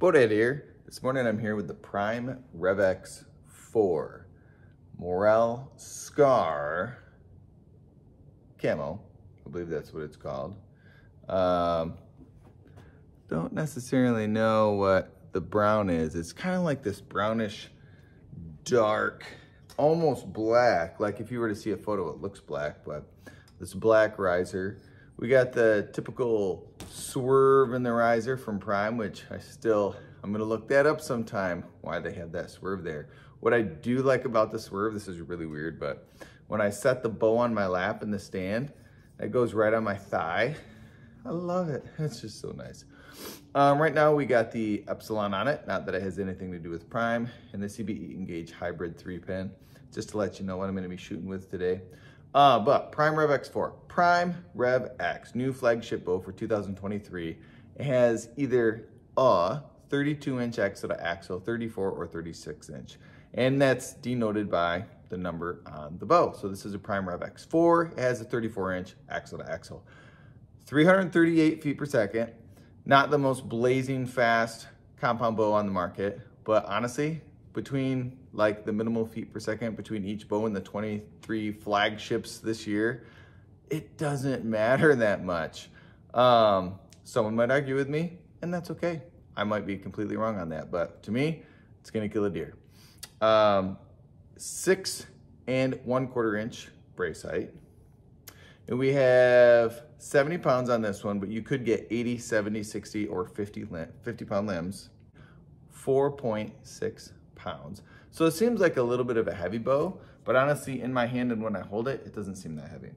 Bodette here. This morning I'm here with the Prime Revex 4 Morale Scar Camo. I believe that's what it's called. Don't necessarily know what the brown is. It's kind of like this brownish, dark, almost black. Like if you were to see a photo, it looks black, but this black riser. We got the typical swerve in the riser from Prime, which I'm gonna look that up sometime, why they have that swerve there. What I do like about the swerve, this is really weird, but when I set the bow on my lap in the stand, it goes right on my thigh. I love it, it's just so nice. Right now we got the Epsilon on it, not that it has anything to do with Prime, and the CBE Engage Hybrid 3-pin, just to let you know what I'm gonna be shooting with today. But Prime Revex 4, Prime Rev X, new flagship bow for 2023. It has either a 32-inch axle to axle, 34 or 36-inch, and that's denoted by the number on the bow. So this is a Prime Revex 4. It has a 34-inch axle to axle, 338 feet per second. Not the most blazing fast compound bow on the market, but honestly, between like the minimal feet per second between each bow and the 23 flagships this year, it doesn't matter that much. Someone might argue with me, and that's okay. I might be completely wrong on that, but to me, it's gonna kill a deer. 6 1/4 inch brace height. And we have 70 pounds on this one, but you could get 80, 70, 60, or 50 pound limbs. 4.6 pounds. So it seems like a little bit of a heavy bow, but honestly, in my hand and when I hold it, it doesn't seem that heavy.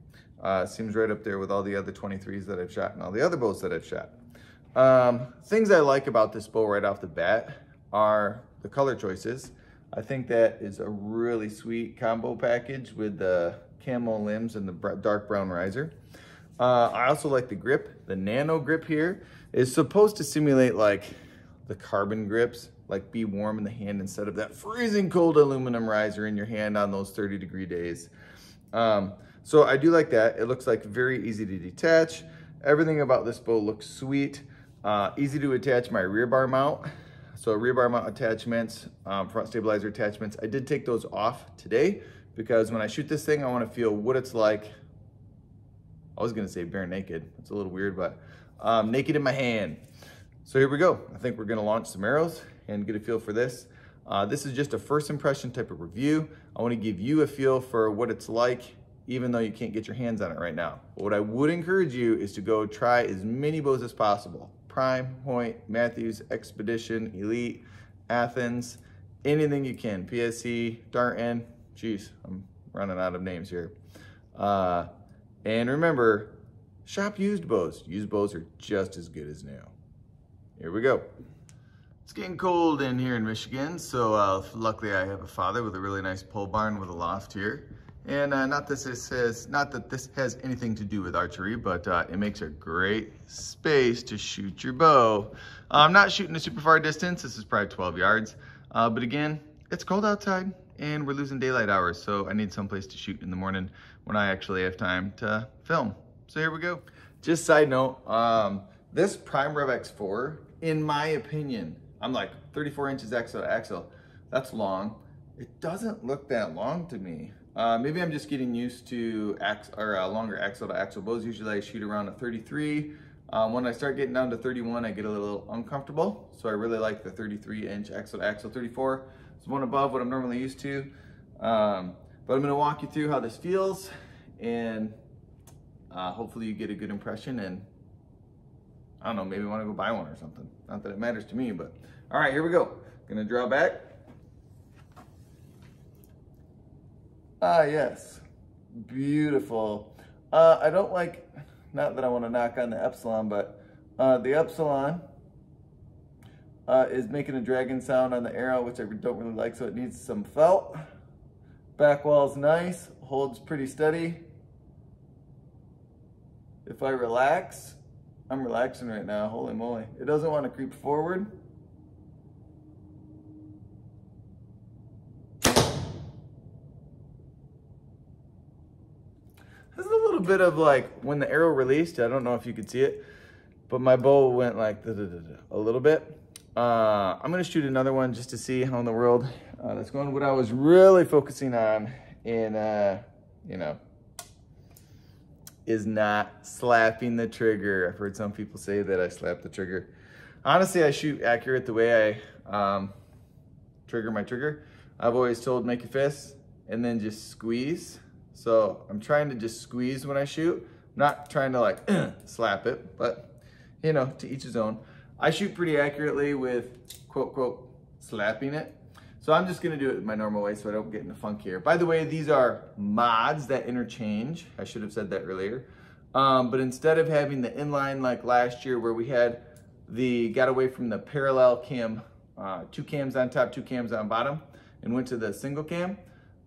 It seems right up there with all the other 23s that I've shot and all the other bows that I've shot. Things I like about this bow right off the bat are the color choices. I think that is a really sweet combo package with the camo limbs and the dark brown riser. I also like the grip. The nano grip here is supposed to simulate like the carbon grips, like be warm in the hand instead of that freezing cold aluminum riser in your hand on those 30-degree days. So I do like that. It looks like very easy to detach. Everything about this bow looks sweet. Easy to attach my rear bar mount. So rear bar mount attachments, front stabilizer attachments. I did take those off today because when I shoot this thing, I want to feel what it's like. I was gonna say bare naked. It's a little weird, but naked in my hand. So here we go. I think we're gonna launch some arrows and get a feel for this. This is just a first impression type of review. I wanna give you a feel for what it's like, even though you can't get your hands on it right now. But what I would encourage you is to go try as many bows as possible. Prime, Point, Matthews, Expedition, Elite, Athens, anything you can. PSC, Darton, geez, I'm running out of names here. And remember, shop used bows. Used bows are just as good as new. Here we go. It's getting cold in here in Michigan, so luckily I have a father with a really nice pole barn with a loft here. And not that this has anything to do with archery, but it makes a great space to shoot your bow. I'm not shooting a super far distance. This is probably 12 yards. But again, it's cold outside and we're losing daylight hours, so I need someplace to shoot in the morning when I actually have time to film. So here we go. Just side note, this Prime Revex 4, in my opinion, I'm like 34 inches axle to axle. That's long. It doesn't look that long to me. Maybe I'm just getting used to longer axle to axle bows. Usually I shoot around a 33. When I start getting down to 31, I get a little uncomfortable. So I really like the 33-inch axle to axle. 34 is one above what I'm normally used to. But I'm gonna walk you through how this feels, and hopefully you get a good impression, and I don't know, maybe want to go buy one or something. Not that it matters to me, but all right, here we go. Gonna draw back. Yes, beautiful. I don't like, not that I want to knock on the Epsilon, but the Epsilon is making a dragging sound on the arrow, which I don't really like, so it needs some felt. Back wall's nice, holds pretty steady. If I relax, I'm relaxing right now, holy moly. It doesn't want to creep forward. There's a little bit of like, when the arrow released, I don't know if you could see it, but my bow went like a little bit. I'm gonna shoot another one just to see how in the world that's going. What I was really focusing on in, you know, is not slapping the trigger. I've heard some people say that I slap the trigger. Honestly, I shoot accurate the way I trigger my trigger. I've always told make your fist and then just squeeze. So I'm trying to just squeeze when I shoot. I'm not trying to like slap it, but you know, to each his own. I shoot pretty accurately with quote, quote, slapping it. So I'm just gonna do it my normal way so I don't get in the funk here. By the way, these are mods that interchange. I should have said that earlier. But instead of having the inline like last year where we had got away from the parallel cam, 2 cams on top, 2 cams on bottom, and went to the single cam.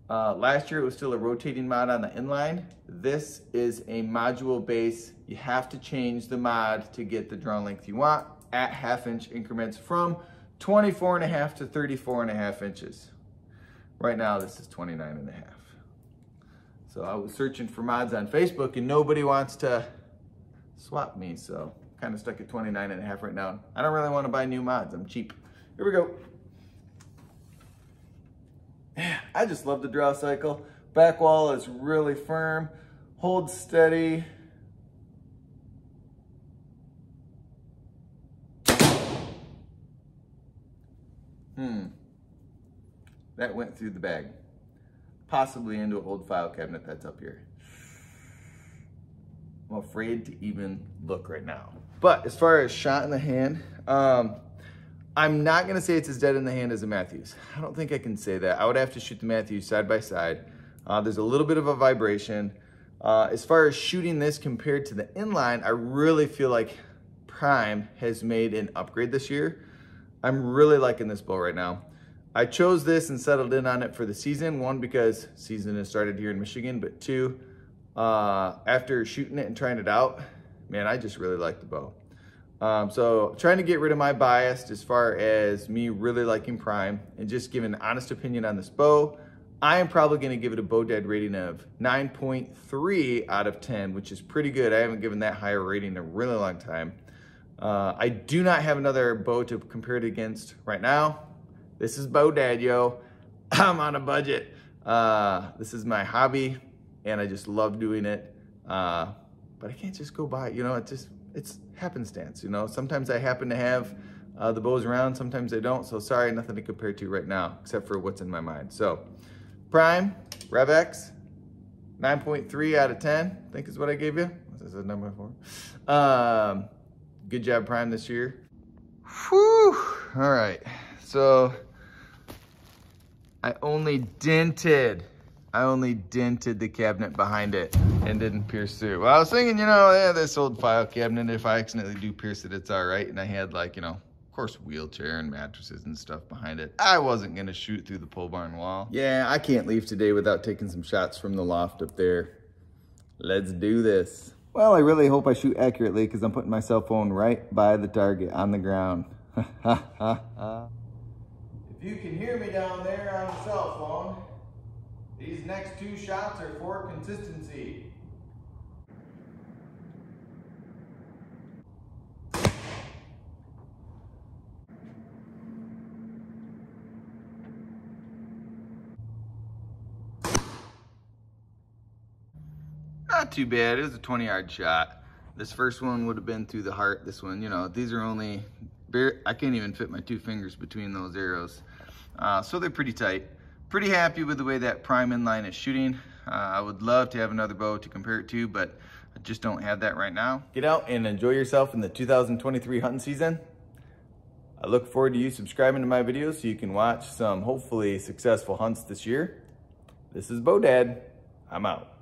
Last year it was still a rotating mod on the inline. This is a module base. You have to change the mod to get the draw length you want at 1/2 inch increments from 24.5 to 34.5 inches. Right now this is 29.5. So I was searching for mods on Facebook and nobody wants to swap me, so kind of stuck at 29.5 right now. I don't really want to buy new mods, I'm cheap. Here we go. I just love the draw cycle. Back wall is really firm, holds steady. That went through the bag. Possibly into an old file cabinet that's up here. I'm afraid to even look right now. But as far as shot in the hand, I'm not gonna say it's as dead in the hand as a Matthews. I don't think I can say that. I would have to shoot the Matthews side by side. There's a little bit of a vibration. As far as shooting this compared to the inline, I really feel like Prime has made an upgrade this year. I'm really liking this bow right now. I chose this and settled in on it for the season. 1, because season has started here in Michigan, but 2, after shooting it and trying it out, man, I just really like the bow. So trying to get rid of my bias as far as me really liking Prime and just give an honest opinion on this bow. I am probably gonna give it a bow dead rating of 9.3 out of 10, which is pretty good. I haven't given that higher rating in a really long time. I do not have another bow to compare it against right now. This is bow dad, yo. I'm on a budget. This is my hobby and I just love doing it. But I can't just go buy it, you know, it's happenstance, you know. Sometimes I happen to have the bows around, sometimes I don't. So sorry, nothing to compare to right now, except for what's in my mind. So Prime, Revex, 9.3 out of 10, I think is what I gave you. This is number 4. Good job, Prime, this year. Whew, all right. So I only dented the cabinet behind it and didn't pierce through. Well, I was thinking, you know, yeah, this old file cabinet, if I accidentally do pierce it, it's all right. And I had like, you know, of course, wheelchair and mattresses and stuff behind it. I wasn't gonna shoot through the pole barn wall. Yeah, I can't leave today without taking some shots from the loft up there. Let's do this. Well, I really hope I shoot accurately because I'm putting my cell phone right by the target on the ground. If you can hear me down there on the cell phone, these next 2 shots are for consistency. Not too bad, it was a 20-yard shot. This first one would have been through the heart. This one, you know, these are only, I can't even fit my 2 fingers between those arrows. So they're pretty tight. Pretty happy with the way that Prime inline is shooting. I would love to have another bow to compare it to, but I just don't have that right now. Get out and enjoy yourself in the 2023 hunting season. I look forward to you subscribing to my videos so you can watch some hopefully successful hunts this year. This is Bow Dad. I'm out.